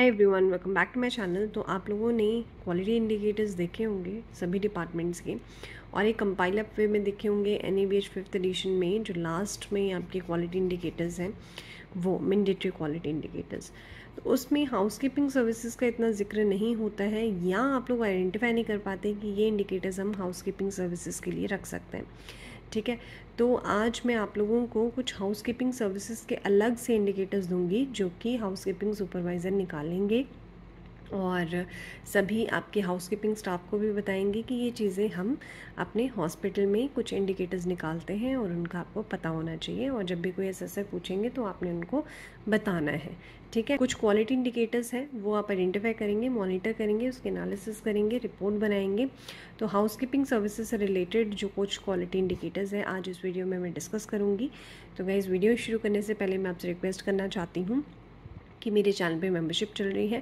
Hi everyone, welcome back to my channel. तो आप लोगों ने क्वालिटी इंडिकेटर्स देखे होंगे सभी डिपार्टमेंट्स के, और एक कंपाइल अप वे में देखे होंगे NABH 5th एडिशन में। जो लास्ट में आपके क्वालिटी इंडिकेटर्स हैं वो मैंडेटरी क्वालिटी इंडिकेटर्स, तो उसमें हाउसकीपिंग सर्विसेज का इतना जिक्र नहीं होता है, या आप लोग आइडेंटिफाई नहीं कर पाते कि ये इंडिकेटर्स हम हाउसकीपिंग सर्विसेज के लिए रख सकते हैं। ठीक है, तो आज मैं आप लोगों को कुछ हाउसकीपिंग सर्विसेज के अलग से इंडिकेटर्स दूंगी जो कि हाउसकीपिंग सुपरवाइज़र निकालेंगे, और सभी आपके हाउसकीपिंग स्टाफ को भी बताएंगे कि ये चीज़ें हम अपने हॉस्पिटल में कुछ इंडिकेटर्स निकालते हैं और उनका आपको पता होना चाहिए, और जब भी कोई एसएसआर पूछेंगे तो आपने उनको बताना है। ठीक है, कुछ क्वालिटी इंडिकेटर्स हैं वो आप आइडेंटिफाई करेंगे, मॉनिटर करेंगे, उसके एनालिसिस करेंगे, रिपोर्ट बनाएंगे। तो हाउसकीपिंग सर्विसेज से रिलेटेड जो कुछ क्वालिटी इंडिकेटर्स हैं आज इस वीडियो में मैं डिस्कस करूँगी। तो गाइस, वीडियो शुरू करने से पहले मैं आपसे रिक्वेस्ट करना चाहती हूँ कि मेरे चैनल पे मेंबरशिप चल रही है।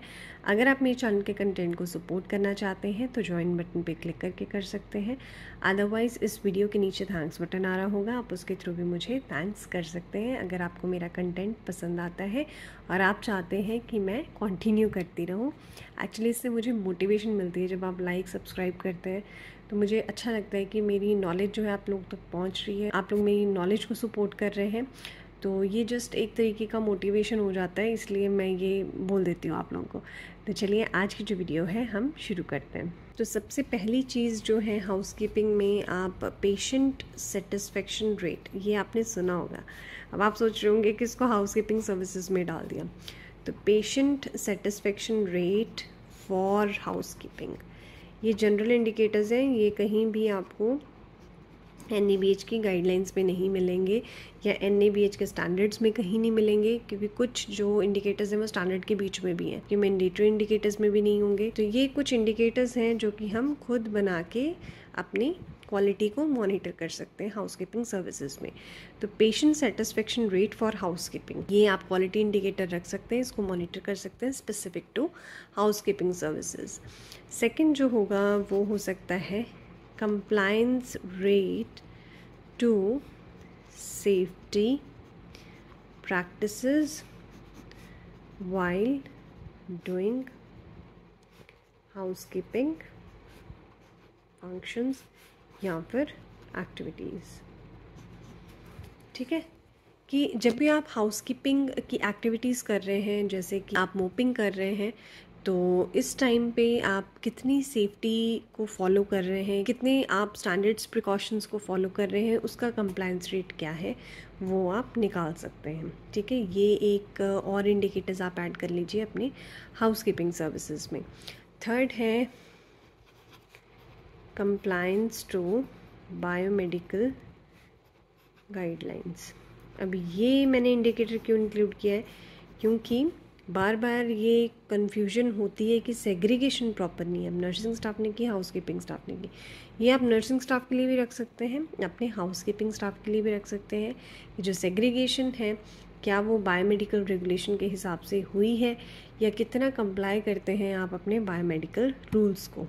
अगर आप मेरे चैनल के कंटेंट को सपोर्ट करना चाहते हैं तो ज्वाइन बटन पे क्लिक करके कर सकते हैं। अदरवाइज़ इस वीडियो के नीचे थैंक्स बटन आ रहा होगा, आप उसके थ्रू भी मुझे थैंक्स कर सकते हैं अगर आपको मेरा कंटेंट पसंद आता है और आप चाहते हैं कि मैं कंटिन्यू करती रहूँ। एक्चुअली इससे मुझे मोटिवेशन मिलती है, जब आप लाइक सब्सक्राइब करते हैं तो मुझे अच्छा लगता है कि मेरी नॉलेज जो है आप लोग तक पहुँच रही है, आप लोग मेरी नॉलेज को सपोर्ट कर रहे हैं। तो ये जस्ट एक तरीके का मोटिवेशन हो जाता है, इसलिए मैं ये बोल देती हूँ आप लोगों को। तो चलिए आज की जो वीडियो है हम शुरू करते हैं। तो सबसे पहली चीज़ जो है हाउसकीपिंग में, आप पेशेंट सेटिस्फेक्शन रेट, ये आपने सुना होगा। अब आप सोच रहे होंगे कि इसको हाउसकीपिंग सर्विसेज में डाल दिया। तो patient satisfaction rate for housekeeping, ये जनरल इंडिकेटर्स हैं, ये कहीं भी आपको NABH की गाइडलाइंस में नहीं मिलेंगे या NABH के स्टैंडर्ड्स में कहीं नहीं मिलेंगे, क्योंकि कुछ जो इंडिकेटर्स हैं वो स्टैंडर्ड के बीच में भी हैं, ये मैंडेटरी इंडिकेटर्स में भी नहीं होंगे। तो ये कुछ इंडिकेटर्स हैं जो कि हम खुद बना के अपनी क्वालिटी को मॉनिटर कर सकते हैं हाउसकीपिंग सर्विसेज में। तो patient satisfaction rate for housekeeping, ये आप क्वालिटी इंडिकेटर रख सकते हैं, इसको मॉनिटर कर सकते हैं specific to housekeeping services. Second जो होगा वो हो सकता है compliance rate to safety practices while doing housekeeping functions या फिर activities। ठीक है, कि जब भी आप हाउसकीपिंग की एक्टिविटीज़ कर रहे हैं, जैसे कि आप मोपिंग कर रहे हैं, तो इस टाइम पे आप कितनी सेफ्टी को फॉलो कर रहे हैं, कितने आप स्टैंडर्ड्स प्रिकॉशंस को फॉलो कर रहे हैं, उसका कंप्लायंस रेट क्या है वो आप निकाल सकते हैं। ठीक है, ये एक और इंडिकेटर्स आप ऐड कर लीजिए अपने हाउसकीपिंग सर्विसेज में। थर्ड है कंप्लायंस टू बायोमेडिकल गाइडलाइंस। अब ये मैंने इंडिकेटर क्यों इंक्लूड किया है, क्योंकि बार बार ये कन्फ्यूजन होती है कि सेग्रीगेशन प्रॉपर नहीं है। अब नर्सिंग स्टाफ ने की, हाउसकीपिंग स्टाफ ने की, ये आप नर्सिंग स्टाफ के लिए भी रख सकते हैं, अपने हाउसकीपिंग स्टाफ के लिए भी रख सकते हैं कि जो सेग्रीगेशन है क्या वो बायोमेडिकल रेगुलेशन के हिसाब से हुई है, या कितना कंप्लाई करते हैं आप अपने बायोमेडिकल रूल्स को।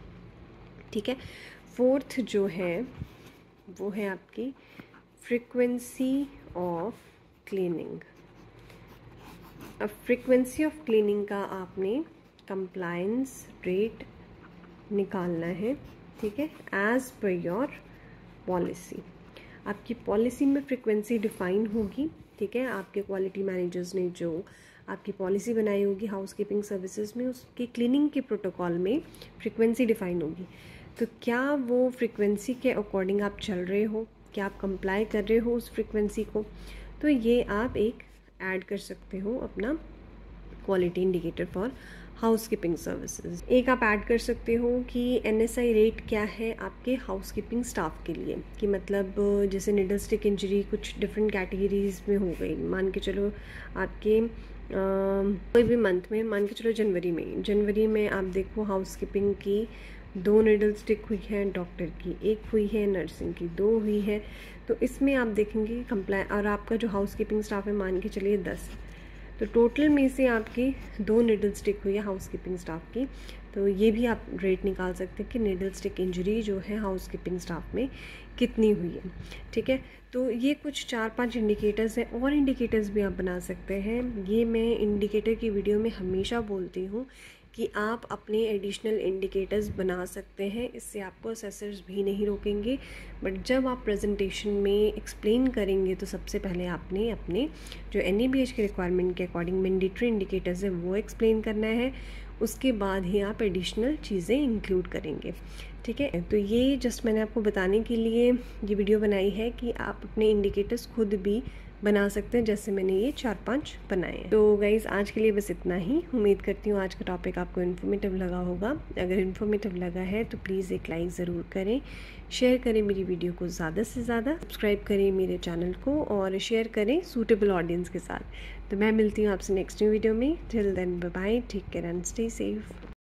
ठीक है, फोर्थ जो है वो है आपकी फ्रीक्वेंसी ऑफ क्लीनिंग। अब फ्रीक्वेंसी ऑफ क्लीनिंग का आपने कंप्लायंस रेट निकालना है। ठीक है, एज पर योर पॉलिसी, आपकी पॉलिसी में फ्रीक्वेंसी डिफाइन होगी। ठीक है, आपके क्वालिटी मैनेजर्स ने जो आपकी पॉलिसी बनाई होगी हाउसकीपिंग सर्विसेज में, उसके क्लीनिंग के प्रोटोकॉल में फ्रीक्वेंसी डिफाइन होगी। तो क्या वो फ्रीक्वेंसी के अकॉर्डिंग आप चल रहे हो, क्या आप कंप्लाई कर रहे हो उस फ्रीक्वेंसी को, तो ये आप एक ऐड कर सकते हो अपना quality indicator for housekeeping services. एक आप ऐड कर सकते हो कि NSI रेट क्या है आपके हाउसकीपिंग स्टाफ के लिए, कि मतलब जैसे निडल स्टिक इंजरी कुछ डिफरेंट कैटेगरीज में हो गई, मान के चलो आपके कोई भी मंथ में, मान के चलो जनवरी में आप देखो हाउसकीपिंग की 2 निडल स्टिक हुई है, डॉक्टर की 1 हुई है, नर्सिंग की 2 हुई है। तो इसमें आप देखेंगे कंप्लाई, और आपका जो हाउसकीपिंग स्टाफ है मान के चलिए 10, तो टोटल में से आपकी 2 नीडल स्टिक हुई है हाउसकीपिंग स्टाफ की। तो ये भी आप रेट निकाल सकते हैं कि नीडल स्टिक इंजरी जो है हाउसकीपिंग स्टाफ में कितनी हुई है। ठीक है, तो ये कुछ 4-5 इंडिकेटर्स हैं, और इंडिकेटर्स भी आप बना सकते हैं। ये मैं इंडिकेटर की वीडियो में हमेशा बोलती हूँ कि आप अपने एडिशनल इंडिकेटर्स बना सकते हैं, इससे आपको असेसर्स भी नहीं रोकेंगे। बट जब आप प्रेजेंटेशन में एक्सप्लेन करेंगे तो सबसे पहले आपने अपने जो NABH के रिक्वायरमेंट के अकॉर्डिंग मैंडेटरी इंडिकेटर्स है वो एक्सप्लेन करना है, उसके बाद ही आप एडिशनल चीज़ें इंक्लूड करेंगे। ठीक है, तो ये जस्ट मैंने आपको बताने के लिए ये वीडियो बनाई है कि आप अपने इंडिकेटर्स खुद भी बना सकते हैं, जैसे मैंने ये 4-5 बनाए हैं। तो गाइज़ आज के लिए बस इतना ही। उम्मीद करती हूँ आज का टॉपिक आपको इन्फॉर्मेटिव लगा होगा। अगर इन्फॉर्मेटिव लगा है तो प्लीज़ एक लाइक ज़रूर करें, शेयर करें मेरी वीडियो को ज़्यादा से ज़्यादा, सब्सक्राइब करें मेरे चैनल को और शेयर करें सूटेबल ऑडियंस के साथ। तो मैं मिलती हूँ आपसे नेक्स्ट न्यू वीडियो में। Till then bye bye, take care and stay safe.